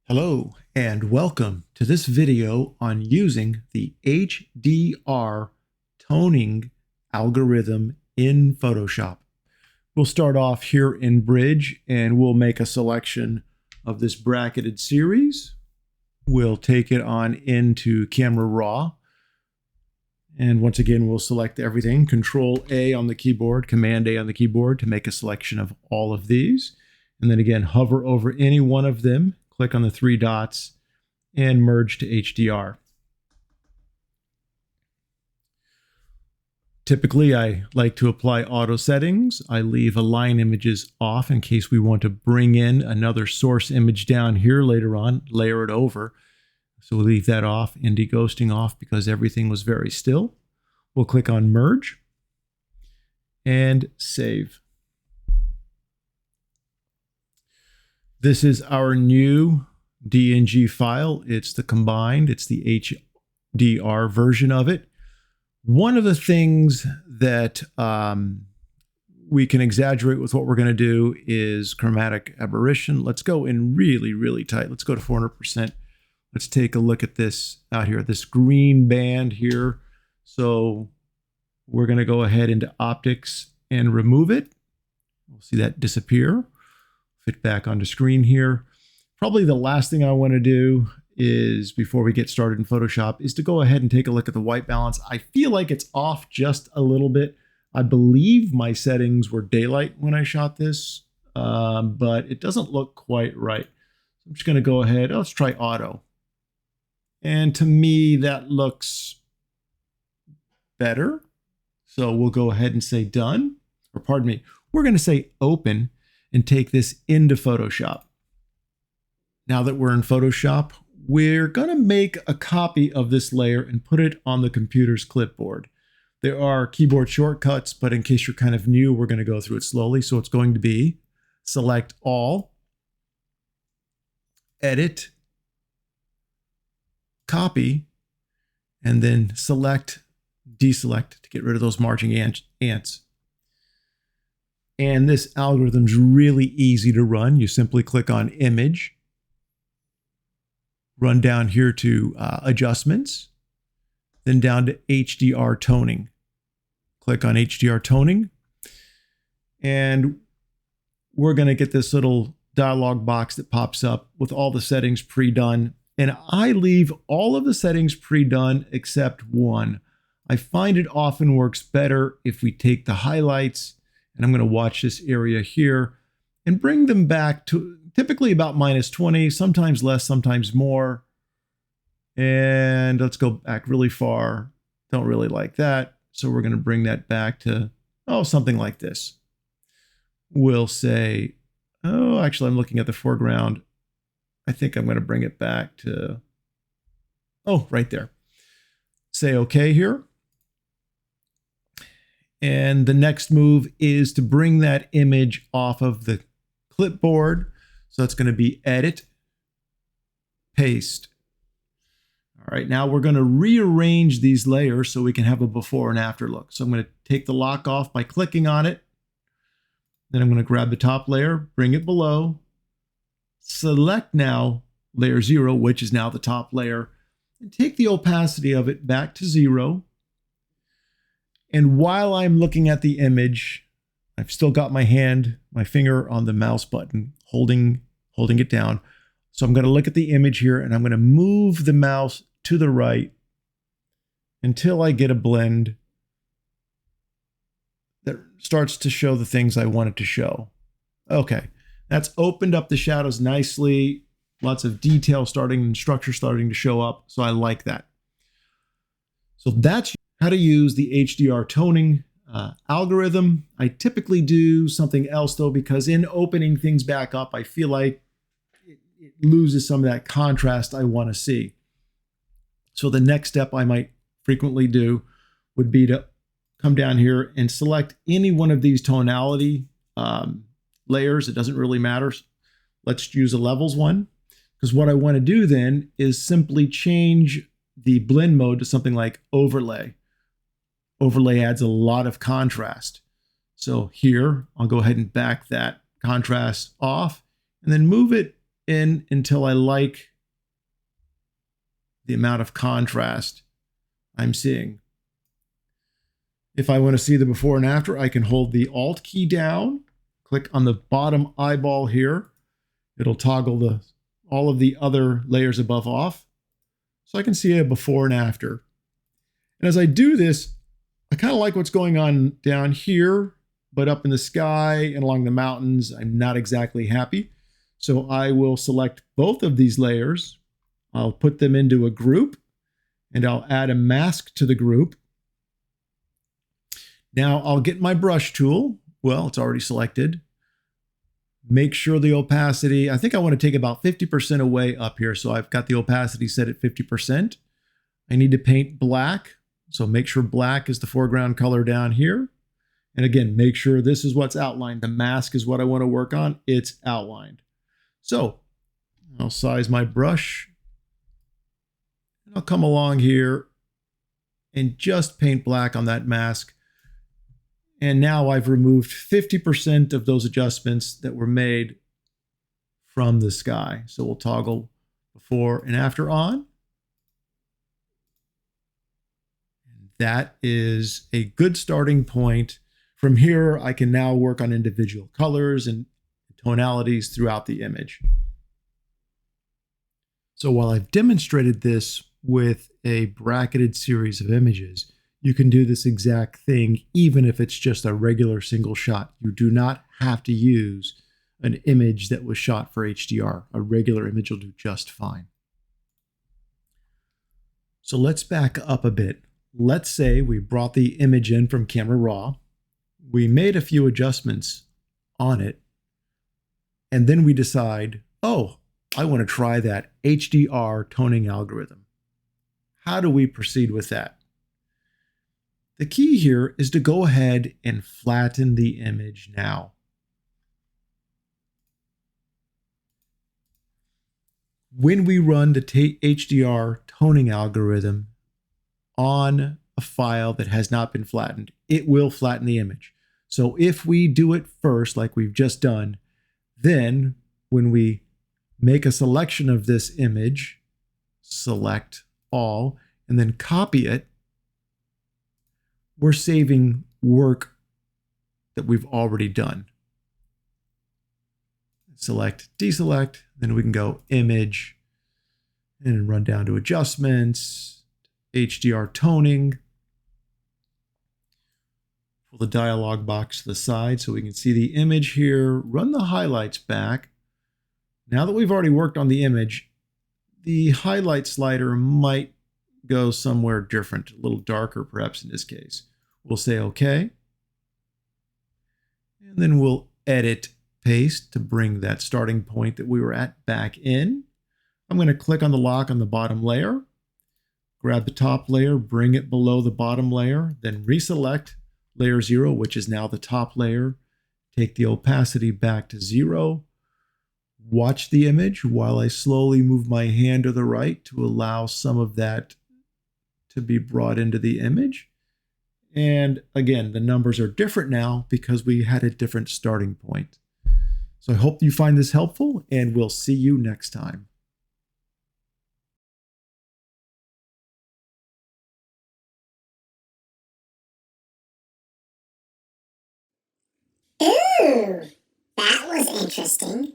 Hello and welcome to this video on using the HDR toning algorithm in Photoshop. We'll start off here in Bridge and we'll make a selection of this bracketed series. We'll take it on into Camera Raw. And once again, we'll select everything. Control A on the keyboard, Command A on the keyboard to make a selection of all of these. And then again, hover over any one of them. Click on the three dots and merge to HDR. Typically, I like to apply auto settings. I leave align images off in case we want to bring in another source image down here later on, layer it over. So we'll leave that off, anti-ghosting off because everything was very still. We'll click on merge and save. This is our new DNG file. It's the combined, it's the HDR version of it. One of the things that we can exaggerate with what we're going to do is chromatic aberration. Let's go in really, really tight. Let's go to 400%. Let's take a look at this out here, this green band here. So we're going to go ahead into optics and remove it. We'll see that disappear. Fit back onto screen here. Probably the last thing I want to do is, before we get started in Photoshop, is to go ahead and take a look at the white balance. I feel like it's off just a little bit. I believe my settings were daylight when I shot this, but it doesn't look quite right. I'm just going to go ahead. Let's try auto. And to me, that looks better. So we'll go ahead and say done, or pardon me, we're going to say open and take this into Photoshop. Now that we're in Photoshop, we're going to make a copy of this layer and put it on the computer's clipboard. There are keyboard shortcuts, but in case you're kind of new, we're going to go through it slowly. So it's going to be select all, edit, copy, and then select, deselect to get rid of those marching ants. And this algorithm's really easy to run. You simply click on Image, run down here to Adjustments, then down to HDR Toning. Click on HDR Toning, and we're going to get this little dialog box that pops up with all the settings pre-done. And I leave all of the settings pre-done except one. I find it often works better if we take the highlights, and I'm going to watch this area here and bring them back to typically about -20, sometimes less, sometimes more. And let's go back really far. Don't really like that. So we're going to bring that back to, something like this. We'll say, actually, I'm looking at the foreground. I think I'm going to bring it back to, right there. Say OK here. And the next move is to bring that image off of the clipboard. So it's going to be edit, paste. All right, now we're going to rearrange these layers so we can have a before and after look. So I'm going to take the lock off by clicking on it. Then I'm going to grab the top layer, bring it below, select now layer 0, which is now the top layer, and take the opacity of it back to 0. And while I'm looking at the image, I've still got my finger on the mouse button, holding it down. So I'm going to look at the image here, and I'm going to move the mouse to the right until I get a blend that starts to show the things I want it to show. Okay, that's opened up the shadows nicely. Lots of detail starting and structure starting to show up. So I like that. So that's how to use the HDR toning algorithm. I typically do something else though, because in opening things back up, I feel like it loses some of that contrast I want to see. So the next step I might frequently do would be to come down here and select any one of these tonality layers. It doesn't really matter. Let's use a levels one, because what I want to do then is simply change the blend mode to something like overlay. Overlay adds a lot of contrast. So here, I'll go ahead and back that contrast off and then move it in until I like the amount of contrast I'm seeing. If I want to see the before and after, I can hold the Alt key down, click on the bottom eyeball here. It'll toggle all of the other layers above off, so I can see a before and after. And as I do this, I kind of like what's going on down here, but up in the sky and along the mountains, I'm not exactly happy. So I will select both of these layers. I'll put them into a group, and I'll add a mask to the group. Now I'll get my brush tool. Well, it's already selected. Make sure the opacity, I think I want to take about 50% away up here. So I've got the opacity set at 50%. I need to paint black. So make sure black is the foreground color down here. And again, make sure this is what's outlined. The mask is what I want to work on. It's outlined. So I'll size my brush. And I'll come along here and just paint black on that mask. And now I've removed 50% of those adjustments that were made from the sky. So we'll toggle before and after on. And that is a good starting point. From here, I can now work on individual colors and tonalities throughout the image. So while I've demonstrated this with a bracketed series of images, you can do this exact thing even if it's just a regular single shot. You do not have to use an image that was shot for HDR. A regular image will do just fine. So let's back up a bit. Let's say we brought the image in from Camera Raw. We made a few adjustments on it, and then we decide, oh, I want to try that HDR toning algorithm. How do we proceed with that? The key here is to go ahead and flatten the image now. When we run the HDR toning algorithm on a file that has not been flattened, it will flatten the image. So if we do it first, like we've just done, then when we make a selection of this image, select all, and then copy it, we're saving work that we've already done. Select, deselect, then we can go image and run down to adjustments, HDR toning. Pull the dialog box to the side so we can see the image here. Run the highlights back. Now that we've already worked on the image, the highlight slider might go somewhere different, a little darker perhaps in this case. We'll say OK. And then we'll edit paste to bring that starting point that we were at back in. I'm going to click on the lock on the bottom layer, grab the top layer, bring it below the bottom layer, then reselect layer 0, which is now the top layer. Take the opacity back to 0. Watch the image while I slowly move my hand to the right to allow some of that to be brought into the image. And again, the numbers are different now because we had a different starting point. So I hope you find this helpful, and we'll see you next time. Ooh, that was interesting.